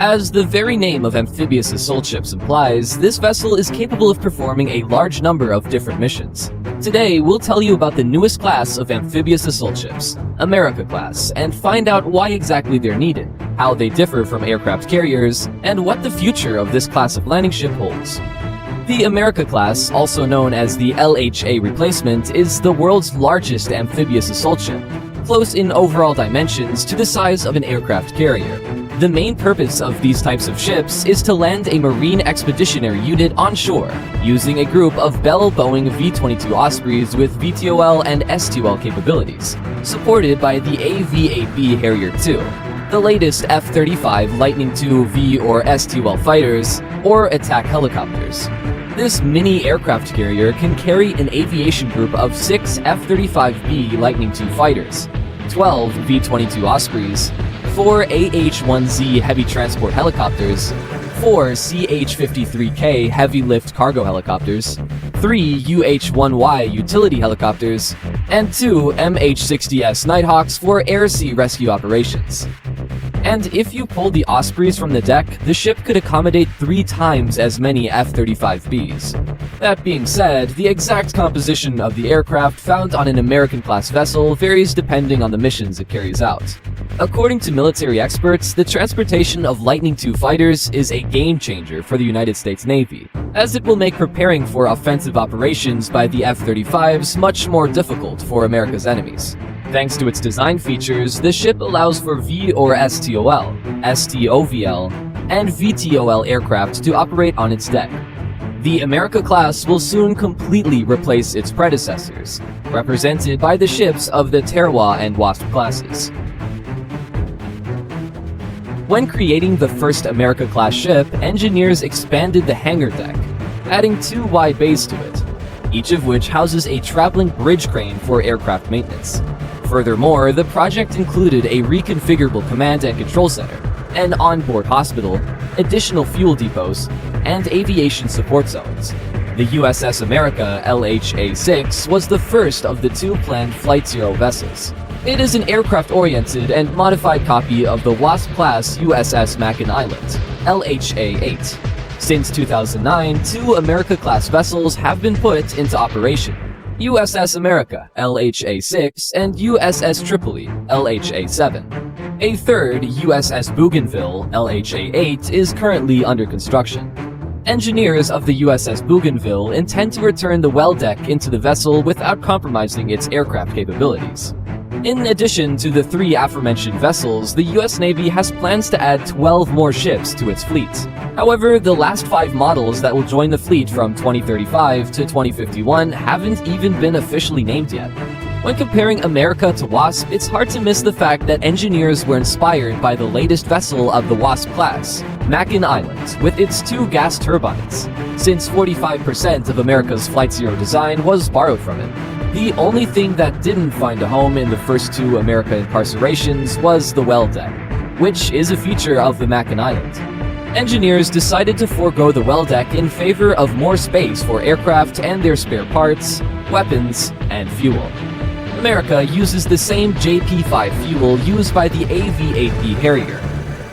As the very name of Amphibious assault ships implies, this vessel is capable of performing a large number of different missions. Today, we'll tell you about the newest class of amphibious assault ships, America class, and find out why exactly they're needed, how they differ from aircraft carriers, and what the future of this class of landing ship holds. The America class, also known as the LHA replacement, is the world's largest amphibious assault ship, close in overall dimensions to the size of an aircraft carrier. The main purpose of these types of ships is to land a marine expeditionary unit on shore, using a group of Bell Boeing V-22 Ospreys with VTOL and STOL capabilities, supported by the AV-8B Harrier II, the latest F-35 Lightning II V or STOL fighters, or attack helicopters. This mini aircraft carrier can carry an aviation group of 6 F-35B Lightning II fighters, 12 V-22 Ospreys, 4 AH-1Z heavy transport helicopters, 4 CH-53K heavy lift cargo helicopters, 3 UH-1Y utility helicopters, and 2 MH-60S Nighthawks for air-sea rescue operations. And if you pulled the Ospreys from the deck, the ship could accommodate 3 times as many F-35Bs. That being said, the exact composition of the aircraft found on an American-class vessel varies depending on the missions it carries out. According to military experts, the transportation of Lightning II fighters is a game-changer for the United States Navy, as it will make preparing for offensive operations by the F-35s much more difficult for America's enemies. Thanks to its design features, the ship allows for V or STOL, STOVL, and VTOL aircraft to operate on its deck. The America class will soon completely replace its predecessors, represented by the ships of the Terroir and Wasp classes. When creating the first America-class ship, engineers expanded the hangar deck, adding 2 wide bays to it, each of which houses a traveling bridge crane for aircraft maintenance. Furthermore, the project included a reconfigurable command and control center, an onboard hospital, additional fuel depots, and aviation support zones. The USS America LHA-6 was the first of the 2 planned Flight Zero vessels. It is an aircraft-oriented and modified copy of the Wasp-class USS Mackinac Island, LHA-8. Since 2009, 2 America-class vessels have been put into operation: USS America, LHA-6, and USS Tripoli, LHA-7. A third, USS Bougainville, LHA-8, is currently under construction. Engineers of the USS Bougainville intend to return the well deck into the vessel without compromising its aircraft capabilities. In addition to the 3 aforementioned vessels, the US Navy has plans to add 12 more ships to its fleet. However, the last 5 models that will join the fleet from 2035 to 2051 haven't even been officially named yet. When comparing America to Wasp, it's hard to miss the fact that engineers were inspired by the latest vessel of the Wasp class, Mackinac Island, with its 2 gas turbines, since 45% of America's Flight Zero design was borrowed from it. The only thing that didn't find a home in the first 2 America incarcerations was the well deck, which is a feature of the Mackinac Island. Engineers decided to forego the well deck in favor of more space for aircraft and their spare parts, weapons, and fuel. America uses the same JP-5 fuel used by the AV-8B Harrier,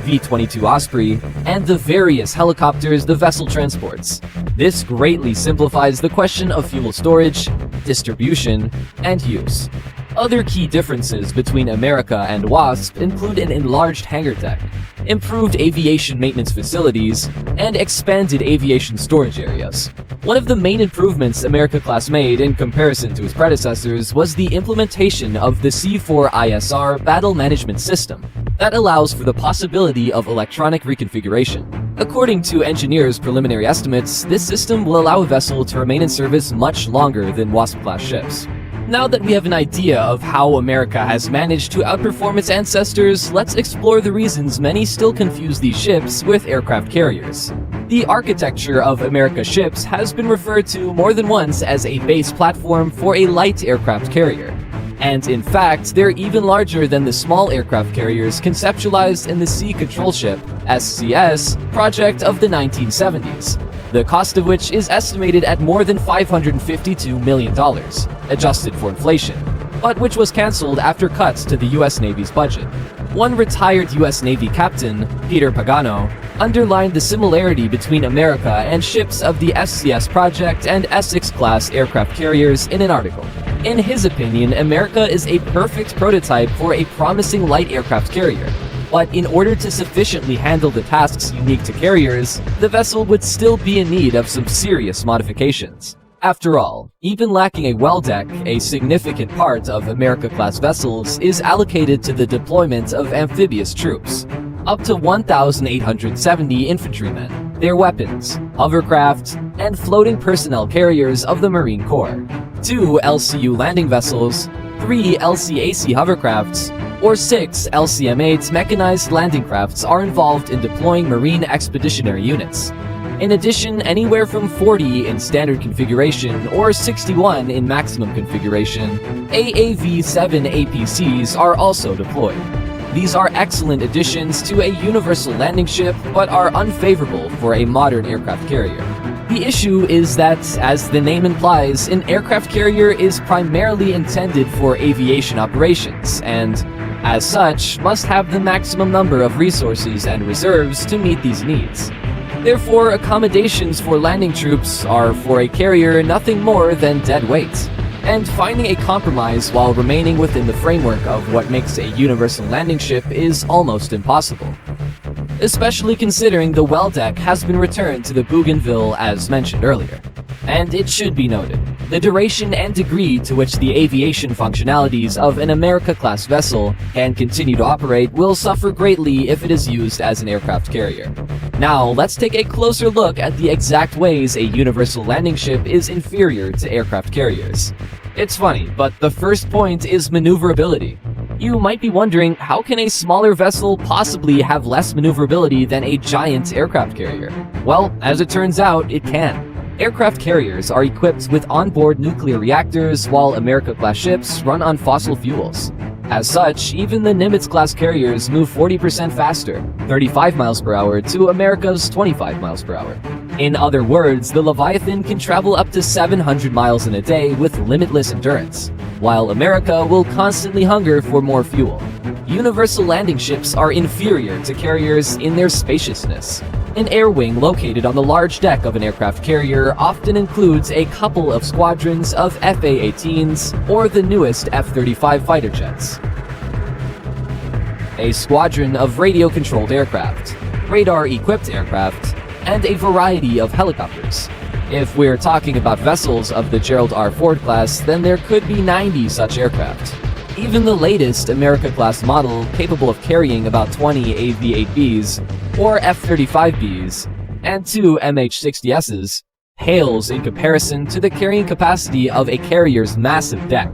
V-22 Osprey, and the various helicopters the vessel transports. This greatly simplifies the question of fuel storage, distribution, and use. Other key differences between America and Wasp include an enlarged hangar deck, improved aviation maintenance facilities, and expanded aviation storage areas. One of the main improvements America-class made in comparison to its predecessors was the implementation of the C4ISR battle management system that allows for the possibility of electronic reconfiguration. According to engineers' preliminary estimates, this system will allow a vessel to remain in service much longer than Wasp-class ships. Now that we have an idea of how America has managed to outperform its ancestors, let's explore the reasons many still confuse these ships with aircraft carriers. The architecture of America ships has been referred to more than once as a base platform for a light aircraft carrier. And in fact, they're even larger than the small aircraft carriers conceptualized in the Sea Control Ship (SCS) project of the 1970s, the cost of which is estimated at more than $552 million, adjusted for inflation, but which was cancelled after cuts to the US Navy's budget. One retired US Navy captain, Peter Pagano, underlined the similarity between America and ships of the SCS project and Essex-class aircraft carriers in an article. In his opinion, America is a perfect prototype for a promising light aircraft carrier. But in order to sufficiently handle the tasks unique to carriers, the vessel would still be in need of some serious modifications. After all, even lacking a well deck, a significant part of America-class vessels is allocated to the deployment of amphibious troops. Up to 1,870 infantrymen, their weapons, hovercraft, and floating personnel carriers of the Marine Corps, 2 LCU landing vessels, 3 LCAC hovercrafts, or 6 LCM-8 mechanized landing crafts are involved in deploying Marine expeditionary units. In addition, anywhere from 40 in standard configuration or 61 in maximum configuration, AAV-7 APCs are also deployed. These are excellent additions to a universal landing ship, but are unfavorable for a modern aircraft carrier. The issue is that, as the name implies, an aircraft carrier is primarily intended for aviation operations, and, as such, must have the maximum number of resources and reserves to meet these needs. Therefore, accommodations for landing troops are, for a carrier, nothing more than dead weight. And finding a compromise while remaining within the framework of what makes a universal landing ship is almost impossible. Especially considering the well deck has been returned to the Bougainville as mentioned earlier. And it should be noted, the duration and degree to which the aviation functionalities of an America-class vessel can continue to operate will suffer greatly if it is used as an aircraft carrier. Now, let's take a closer look at the exact ways a universal landing ship is inferior to aircraft carriers. It's funny, but the first point is maneuverability. You might be wondering, how can a smaller vessel possibly have less maneuverability than a giant aircraft carrier? Well, as it turns out, it can. Aircraft carriers are equipped with onboard nuclear reactors, while America-class ships run on fossil fuels. As such, even the Nimitz-class carriers move 40% faster, 35 miles per hour, to America's 25 miles per hour. In other words, the Leviathan can travel up to 700 miles in a day with limitless endurance, while America will constantly hunger for more fuel. Universal landing ships are inferior to carriers in their spaciousness. An air wing located on the large deck of an aircraft carrier often includes a couple of squadrons of F/A-18s or the newest F-35 fighter jets, a squadron of radio-controlled aircraft, radar-equipped aircraft, and a variety of helicopters. If we're talking about vessels of the Gerald R. Ford class, then there could be 90 such aircraft. Even the latest America-class model, capable of carrying about 20 AV-8Bs or F-35Bs and 2 MH-60Ss, pales in comparison to the carrying capacity of a carrier's massive deck.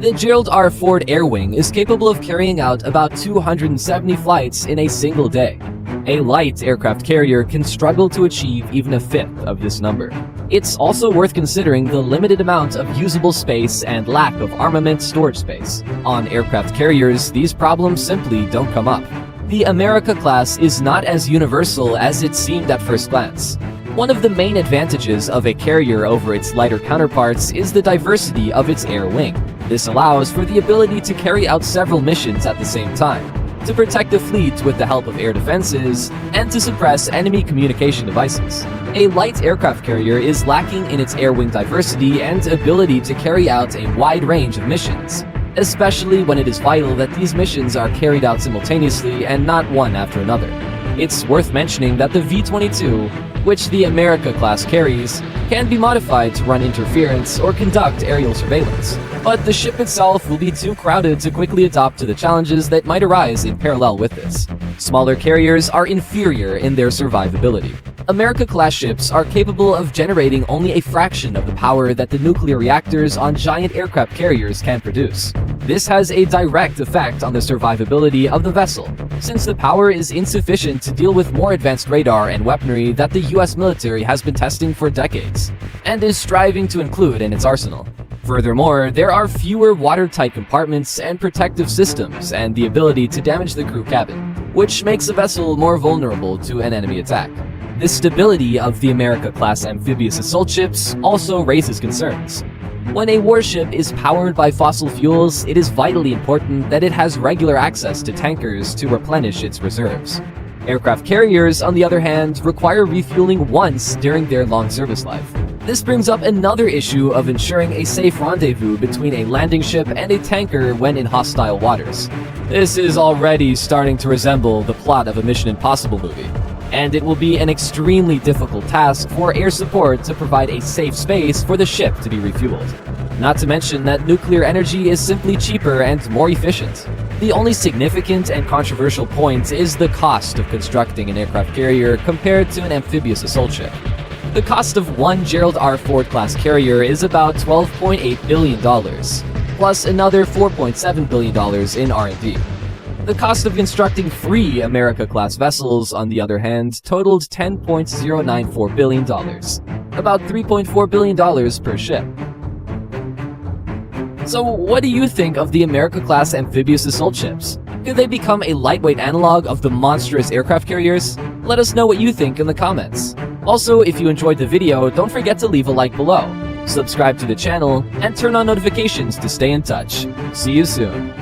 The Gerald R. Ford Air Wing is capable of carrying out about 270 flights in a single day. A light aircraft carrier can struggle to achieve even a fifth of this number. It's also worth considering the limited amount of usable space and lack of armament storage space. On aircraft carriers, these problems simply don't come up. The America class is not as universal as it seemed at first glance. One of the main advantages of a carrier over its lighter counterparts is the diversity of its air wing. This allows for the ability to carry out several missions at the same time, to protect the fleet with the help of air defenses, and to suppress enemy communication devices. A light aircraft carrier is lacking in its air wing diversity and ability to carry out a wide range of missions, especially when it is vital that these missions are carried out simultaneously and not one after another. It's worth mentioning that the V-22, which the America class carries, can be modified to run interference or conduct aerial surveillance, but the ship itself will be too crowded to quickly adapt to the challenges that might arise in parallel with this. Smaller carriers are inferior in their survivability. America-class ships are capable of generating only a fraction of the power that the nuclear reactors on giant aircraft carriers can produce. This has a direct effect on the survivability of the vessel, since the power is insufficient to deal with more advanced radar and weaponry that the US military has been testing for decades, and is striving to include in its arsenal. Furthermore, there are fewer watertight compartments and protective systems, and the ability to damage the crew cabin, which makes a vessel more vulnerable to an enemy attack. The stability of the America-class amphibious assault ships also raises concerns. When a warship is powered by fossil fuels, it is vitally important that it has regular access to tankers to replenish its reserves. Aircraft carriers, on the other hand, require refueling once during their long service life. This brings up another issue of ensuring a safe rendezvous between a landing ship and a tanker when in hostile waters. This is already starting to resemble the plot of a Mission Impossible movie, and it will be an extremely difficult task for air support to provide a safe space for the ship to be refueled. Not to mention that nuclear energy is simply cheaper and more efficient. The only significant and controversial point is the cost of constructing an aircraft carrier compared to an amphibious assault ship. The cost of one Gerald R. Ford class carrier is about $12.8 billion, plus another $4.7 billion in R&D. The cost of constructing 3 America-class vessels, on the other hand, totaled $10.094 billion, about $3.4 billion per ship. So what do you think of the America-class amphibious assault ships? Could they become a lightweight analog of the monstrous aircraft carriers? Let us know what you think in the comments. Also, if you enjoyed the video, don't forget to leave a like below, subscribe to the channel, and turn on notifications to stay in touch. See you soon.